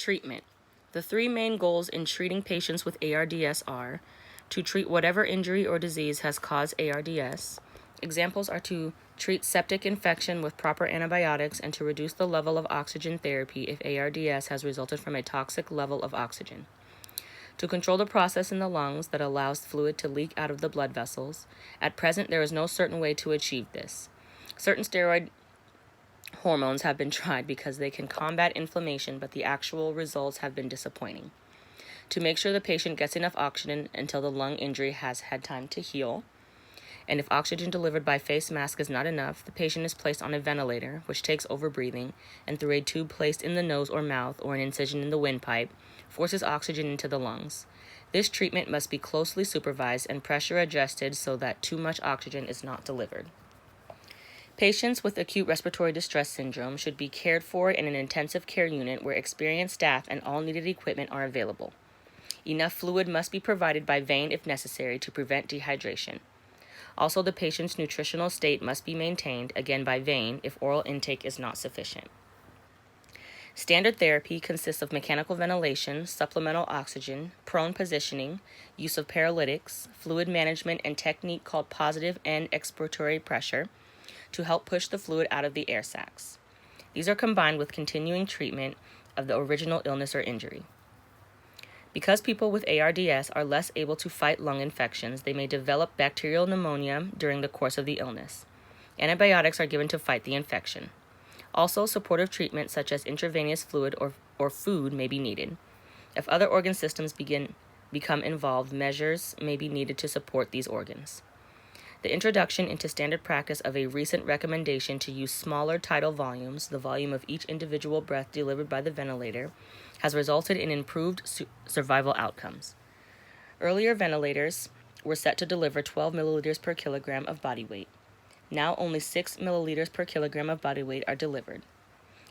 Treatment. The three main goals in treating patients with ARDS are to treat whatever injury or disease has caused ARDS. Examples are to treat septic infection with proper antibiotics and to reduce the level of oxygen therapy if ARDS has resulted from a toxic level of oxygen. To control the process in the lungs that allows fluid to leak out of the blood vessels. At present, there is no certain way to achieve this. Certain steroid hormones have been tried because they can combat inflammation, but the actual results have been disappointing. To make sure the patient gets enough oxygen until the lung injury has had time to heal. And if oxygen delivered by face mask is not enough, the patient is placed on a ventilator, which takes over breathing, and through a tube placed in the nose or mouth or an incision in the windpipe, forces oxygen into the lungs. This treatment must be closely supervised and pressure adjusted so that too much oxygen is not delivered. Patients with acute respiratory distress syndrome should be cared for in an intensive care unit where experienced staff and all needed equipment are available. Enough fluid must be provided by vein if necessary to prevent dehydration. Also, the patient's nutritional state must be maintained, again by vein, if oral intake is not sufficient. Standard therapy consists of mechanical ventilation, supplemental oxygen, prone positioning, use of paralytics, fluid management, and technique called positive and expiratory pressure to help push the fluid out of the air sacs. These are combined with continuing treatment of the original illness or injury. Because people with ARDS are less able to fight lung infections, they may develop bacterial pneumonia during the course of the illness. Antibiotics are given to fight the infection. Also, supportive treatment such as intravenous fluid or food may be needed. If other organ systems become involved, measures may be needed to support these organs. The introduction into standard practice of a recent recommendation to use smaller tidal volumes, the volume of each individual breath delivered by the ventilator, has resulted in improved survival outcomes. Earlier ventilators were set to deliver 12 milliliters per kilogram of body weight. Now only 6 milliliters per kilogram of body weight are delivered.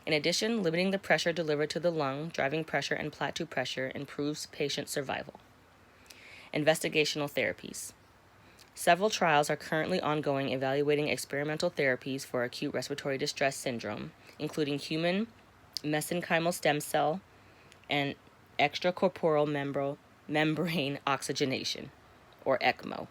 In addition, limiting the pressure delivered to the lung, driving pressure, and plateau pressure improves patient survival. Investigational therapies. Several trials are currently ongoing evaluating experimental therapies for acute respiratory distress syndrome, including human mesenchymal stem cell and extracorporeal membrane oxygenation, or ECMO.